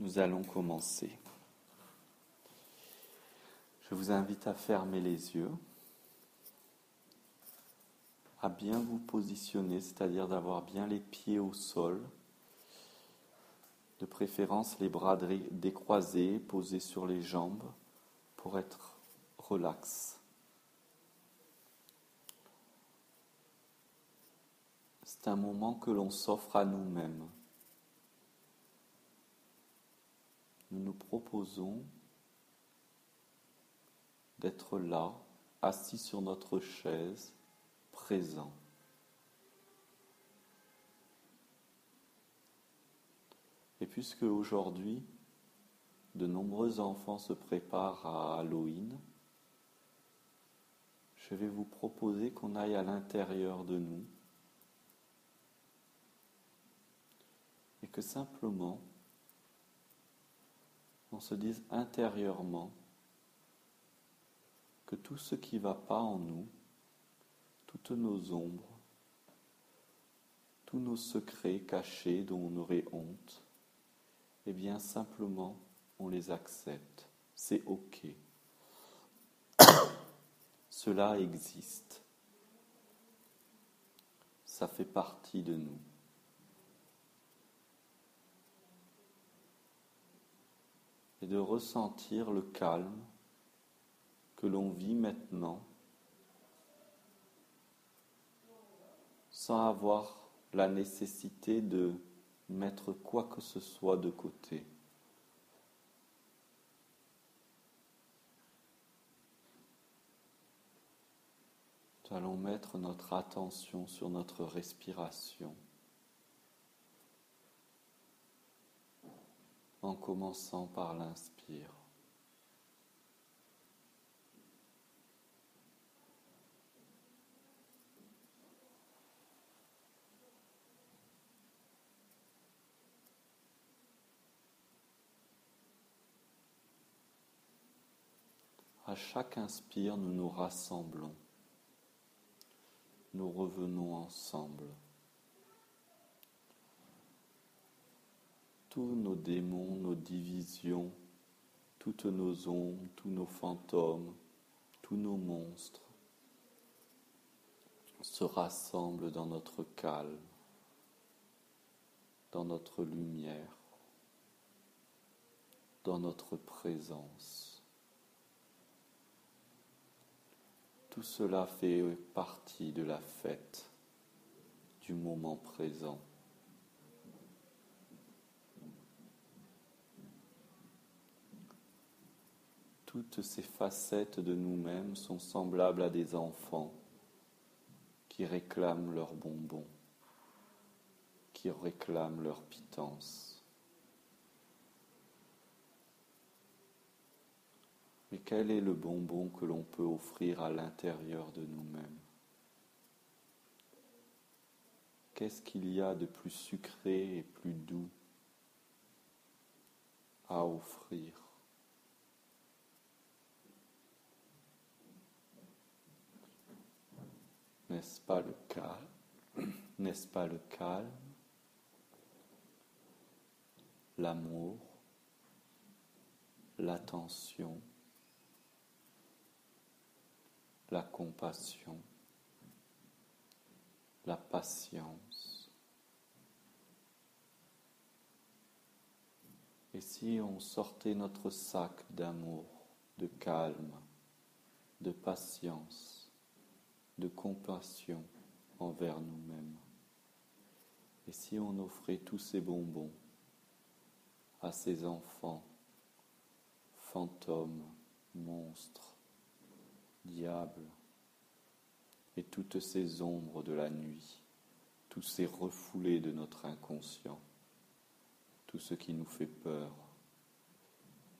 Nous allons commencer. Je vous invite à fermer les yeux, à bien vous positionner, c'est-à-dire d'avoir bien les pieds au sol, de préférence les bras décroisés, posés sur les jambes pour être relax. C'est un moment que l'on s'offre à nous-mêmes. Nous nous proposons d'être là, assis sur notre chaise, présent. Et puisque aujourd'hui, de nombreux enfants se préparent à Halloween, je vais vous proposer qu'on aille à l'intérieur de nous et que simplement on se dise intérieurement que tout ce qui ne va pas en nous, toutes nos ombres, tous nos secrets cachés dont on aurait honte, eh bien simplement on les accepte. C'est ok. Cela existe. Ça fait partie de nous. Et de ressentir le calme que l'on vit maintenant sans avoir la nécessité de mettre quoi que ce soit de côté. Nous allons mettre notre attention sur notre respiration en commençant par l'inspire. À chaque inspire, nous nous rassemblons. Nous revenons ensemble. Tous nos démons, nos divisions, toutes nos ombres, tous nos fantômes, tous nos monstres se rassemblent dans notre calme, dans notre lumière, dans notre présence. Tout cela fait partie de la fête, du moment présent. Toutes ces facettes de nous-mêmes sont semblables à des enfants qui réclament leurs bonbons, qui réclament leur pitance. Mais quel est le bonbon que l'on peut offrir à l'intérieur de nous-mêmes? Qu'est-ce qu'il y a de plus sucré et plus doux à offrir? N'est-ce pas le calme? N'est-ce pas le calme, l'amour, l'attention, la compassion, la patience? Et si on sortait notre sac d'amour, de calme, de patience, de compassion envers nous-mêmes? Et si on offrait tous ces bonbons à ces enfants, fantômes, monstres, diables, et toutes ces ombres de la nuit, tous ces refoulés de notre inconscient, tout ce qui nous fait peur?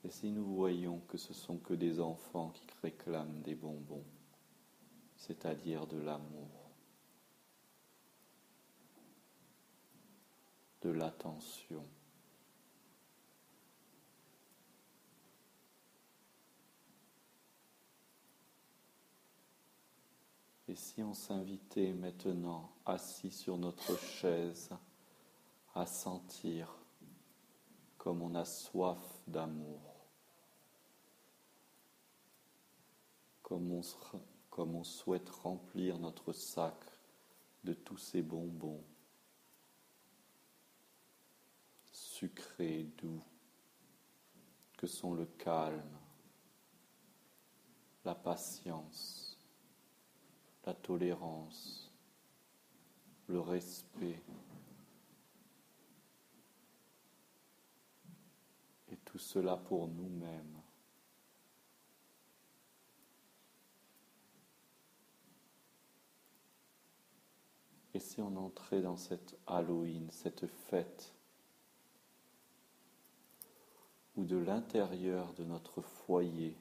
Et si nous voyons que ce sont que des enfants qui réclament des bonbons, c'est-à-dire de l'amour, de l'attention, et si on s'invitait maintenant, assis sur notre chaise, à sentir comme on a soif d'amour, comme on souhaite remplir notre sac de tous ces bonbons sucrés, doux, que sont le calme, la patience, la tolérance, le respect, et tout cela pour nous-mêmes. Et si on entrait dans cette Halloween, cette fête, où de l'intérieur de notre foyer,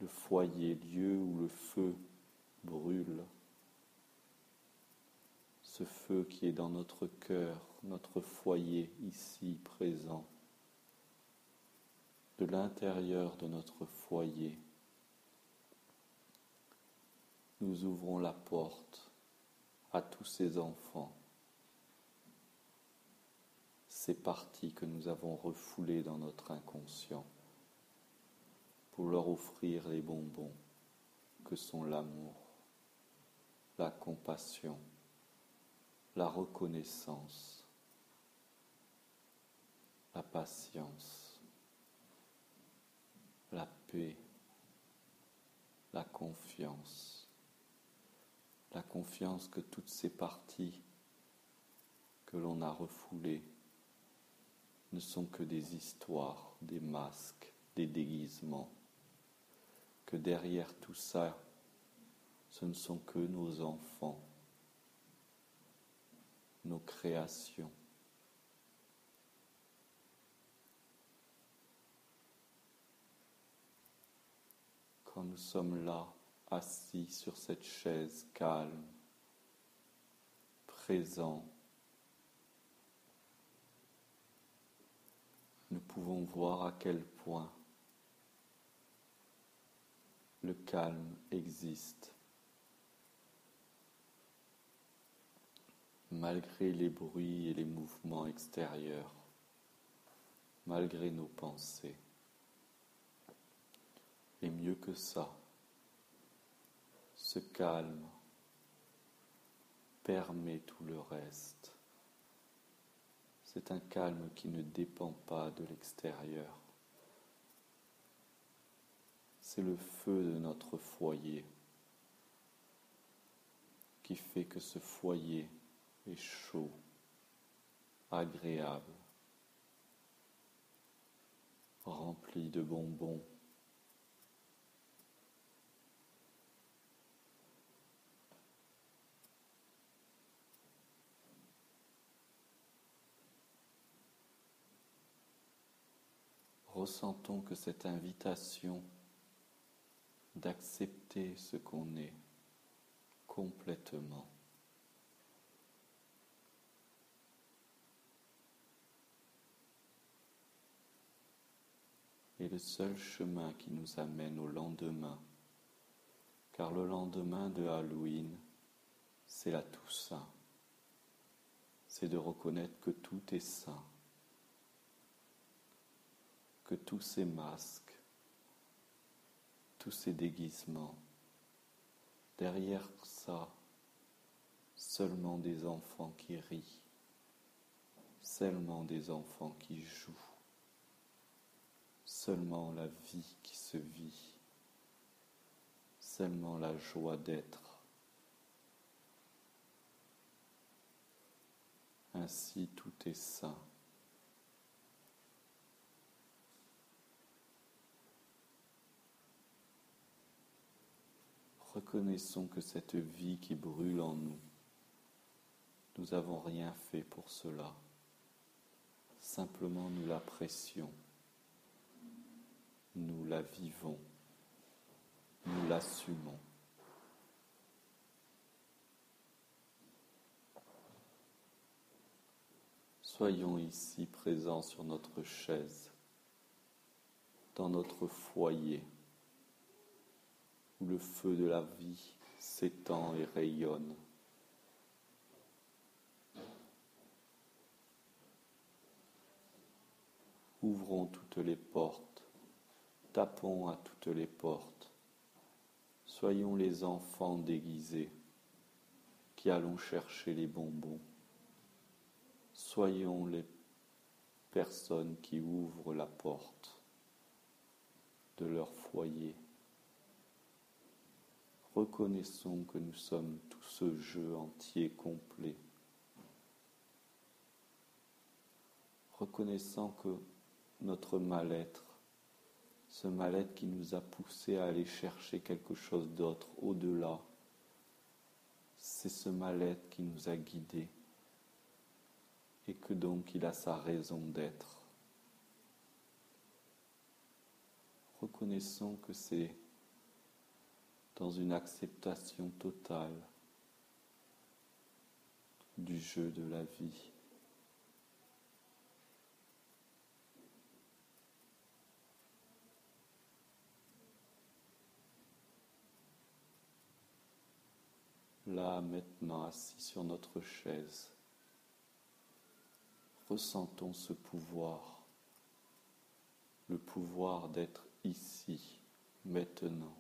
le foyer, lieu où le feu brûle, ce feu qui est dans notre cœur, notre foyer ici présent, de l'intérieur de notre foyer, nous ouvrons la porte à tous ces enfants, ces parties que nous avons refoulées dans notre inconscient, pour leur offrir les bonbons que sont l'amour, la compassion, la reconnaissance, la patience, la paix, la confiance que toutes ces parties que l'on a refoulées ne sont que des histoires, des masques, des déguisements, que derrière tout ça, ce ne sont que nos enfants, nos créations. Quand nous sommes là, assis sur cette chaise calme, présents, nous pouvons voir à quel point le calme existe, malgré les bruits et les mouvements extérieurs, malgré nos pensées. Et mieux que ça, ce calme permet tout le reste. C'est un calme qui ne dépend pas de l'extérieur. C'est le feu de notre foyer qui fait que ce foyer est chaud, agréable, rempli de bonbons. Ressentons que cette invitation d'accepter ce qu'on est complètement est le seul chemin qui nous amène au lendemain, car le lendemain de Halloween, c'est la Toussaint. C'est de reconnaître que tout est saint, que tous ces masques, tous ces déguisements, derrière ça, seulement des enfants qui rient, seulement des enfants qui jouent, seulement la vie qui se vit, seulement la joie d'être. Ainsi tout est saint. Reconnaissons que cette vie qui brûle en nous, nous n'avons rien fait pour cela. Simplement nous l'apprécions, nous la vivons, nous l'assumons. Soyons ici présents sur notre chaise, dans notre foyer, où le feu de la vie s'étend et rayonne. Ouvrons toutes les portes, tapons à toutes les portes. Soyons les enfants déguisés qui allons chercher les bonbons. Soyons les personnes qui ouvrent la porte de leur foyer. Reconnaissons que nous sommes tout ce jeu entier complet. Reconnaissant que notre mal-être, ce mal-être qui nous a poussés à aller chercher quelque chose d'autre au-delà, c'est ce mal-être qui nous a guidés et que donc il a sa raison d'être. Reconnaissons que c'est dans une acceptation totale du jeu de la vie. Là, maintenant, assis sur notre chaise, ressentons ce pouvoir, le pouvoir d'être ici, maintenant.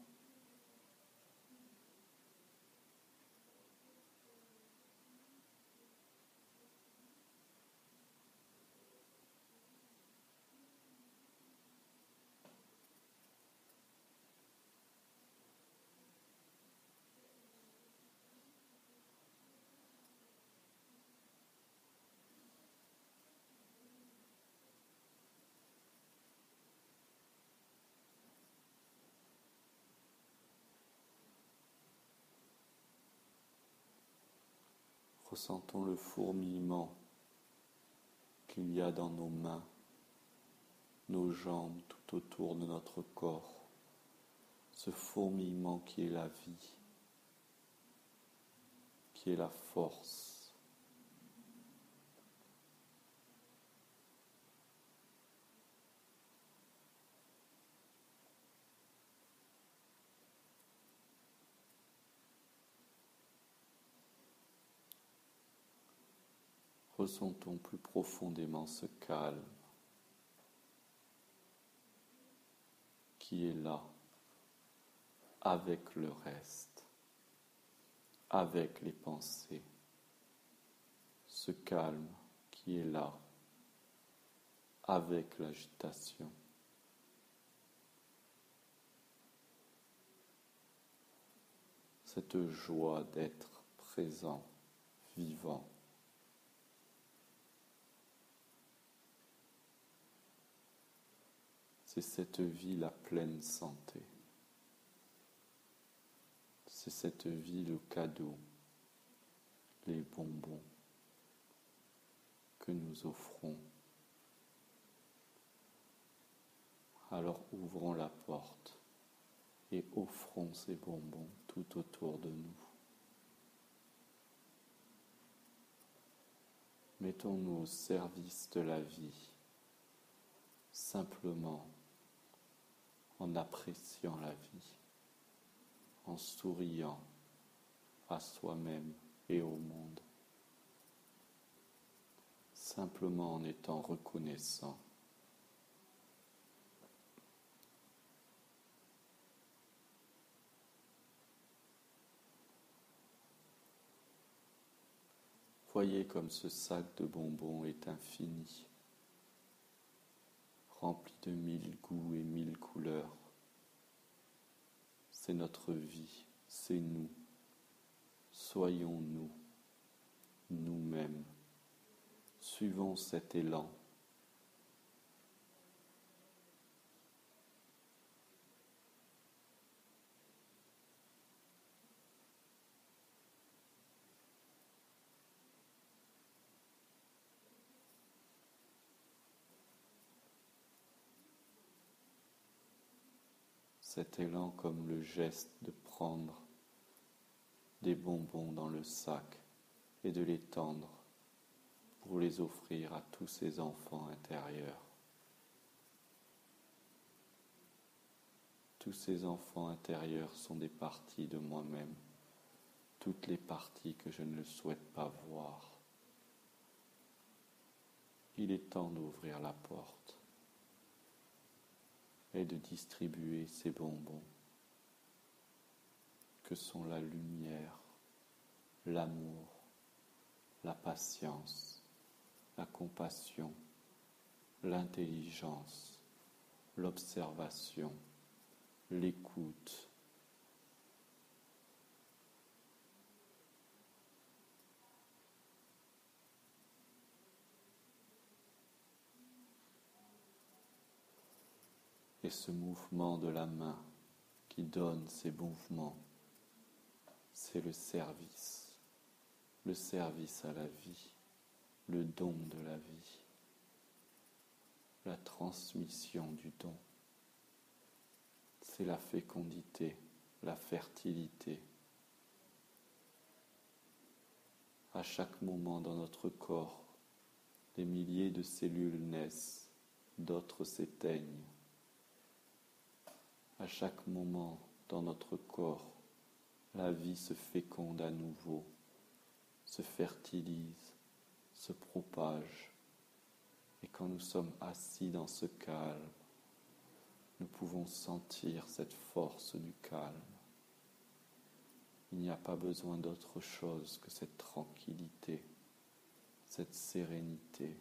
Ressentons le fourmillement qu'il y a dans nos mains, nos jambes tout autour de notre corps, ce fourmillement qui est la vie, qui est la force. Ressentons plus profondément ce calme qui est là, avec le reste, avec les pensées. Ce calme qui est là, avec l'agitation. Cette joie d'être présent, vivant. C'est cette vie la pleine santé. C'est cette vie le cadeau, les bonbons que nous offrons. Alors ouvrons la porte et offrons ces bonbons tout autour de nous. Mettons-nous au service de la vie, simplement en appréciant la vie, en souriant à soi-même et au monde, simplement en étant reconnaissant. Voyez comme ce sac de bonbons est infini, rempli de 1000 goûts et 1000 couleurs. C'est notre vie, c'est nous. Soyons-nous, nous-mêmes. Suivons cet élan. Cet élan comme le geste de prendre des bonbons dans le sac et de les tendre pour les offrir à tous ces enfants intérieurs. Tous ces enfants intérieurs sont des parties de moi-même, toutes les parties que je ne souhaite pas voir. Il est temps d'ouvrir la porte et de distribuer ces bonbons que sont la lumière, l'amour, la patience, la compassion, l'intelligence, l'observation, l'écoute. Et ce mouvement de la main qui donne ces mouvements, c'est le service à la vie, le don de la vie, la transmission du don. C'est la fécondité, la fertilité. À chaque moment dans notre corps, des milliers de cellules naissent, d'autres s'éteignent. À chaque moment dans notre corps, la vie se féconde à nouveau, se fertilise, se propage. Et quand nous sommes assis dans ce calme, nous pouvons sentir cette force du calme. Il n'y a pas besoin d'autre chose que cette tranquillité, cette sérénité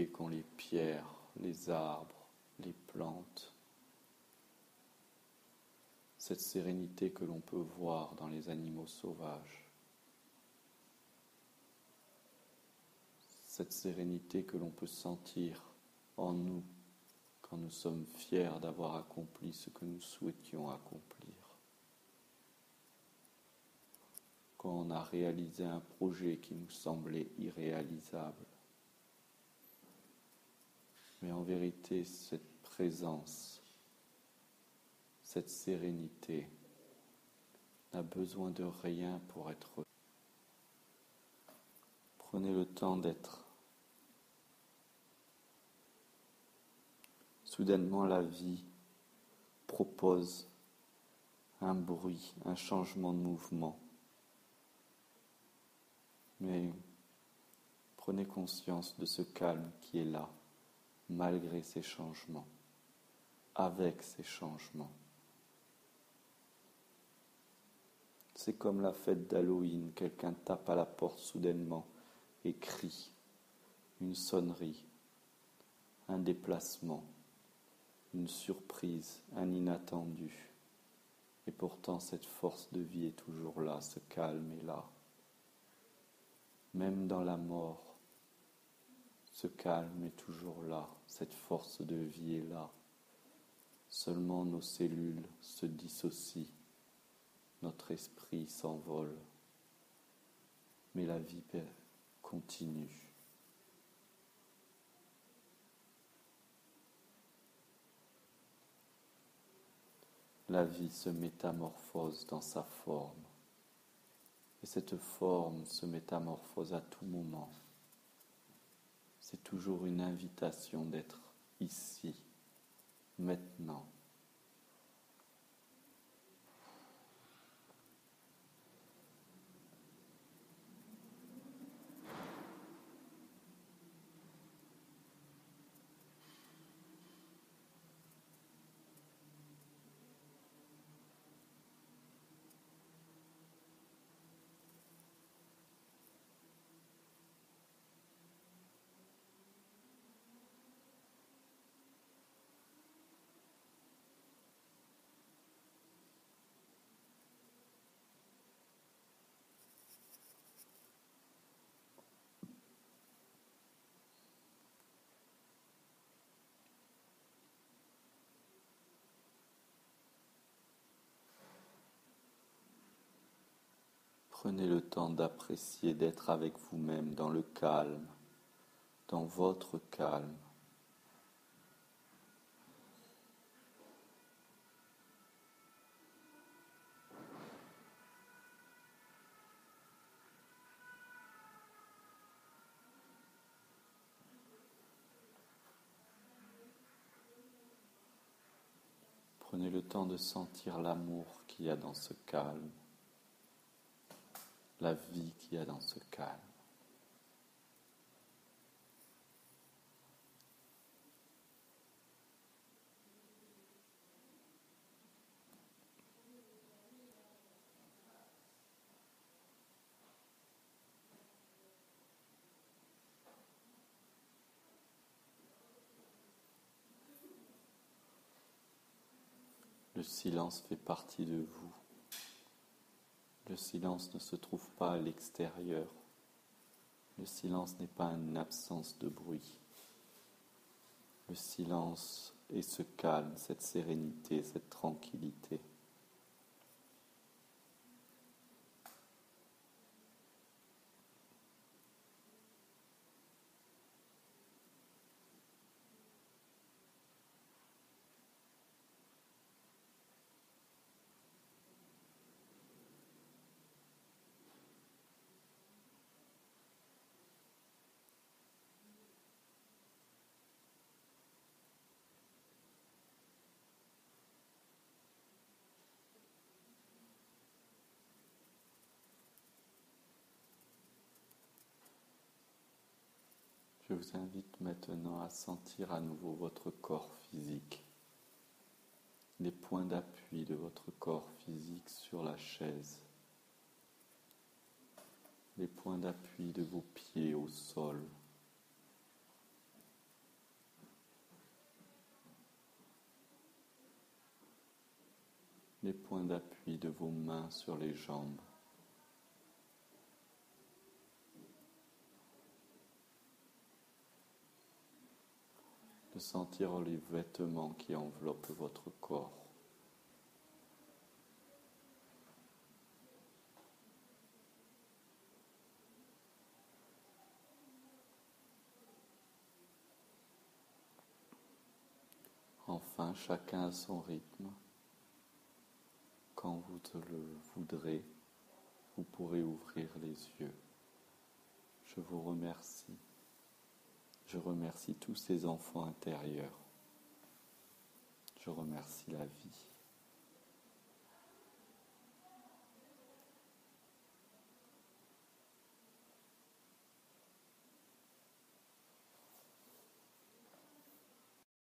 qu'ont les pierres, les arbres, les plantes, cette sérénité que l'on peut voir dans les animaux sauvages, cette sérénité que l'on peut sentir en nous quand nous sommes fiers d'avoir accompli ce que nous souhaitions accomplir, quand on a réalisé un projet qui nous semblait irréalisable. Mais en vérité, cette présence, cette sérénité n'a besoin de rien pour être heureux. Prenez le temps d'être. Soudainement, la vie propose un bruit, un changement de mouvement. Mais prenez conscience de ce calme qui est là, malgré ces changements, avec ces changements. C'est comme la fête d'Halloween, quelqu'un tape à la porte soudainement et crie, une sonnerie, un déplacement, une surprise, un inattendu. Et pourtant cette force de vie est toujours là, ce calme est là. Même dans la mort, ce calme est toujours là, cette force de vie est là. Seulement nos cellules se dissocient, notre esprit s'envole, mais la vie continue. La vie se métamorphose dans sa forme, et cette forme se métamorphose à tout moment. C'est toujours une invitation d'être ici, maintenant. Prenez le temps d'apprécier d'être avec vous-même dans le calme, dans votre calme. Prenez le temps de sentir l'amour qu'il y a dans ce calme, la vie qu'il y a dans ce calme. silence fait partie de vous. Le silence ne se trouve pas à l'extérieur. Le silence n'est pas une absence de bruit. Le silence est ce calme, cette sérénité, cette tranquillité. Je vous invite maintenant à sentir à nouveau votre corps physique, les points d'appui de votre corps physique sur la chaise, les points d'appui de vos pieds au sol, les points d'appui de vos mains sur les jambes. De sentir les vêtements qui enveloppent votre corps. Enfin, chacun à son rythme. Quand vous le voudrez, vous pourrez ouvrir les yeux. Je vous remercie. Je remercie tous ces enfants intérieurs. Je remercie la vie.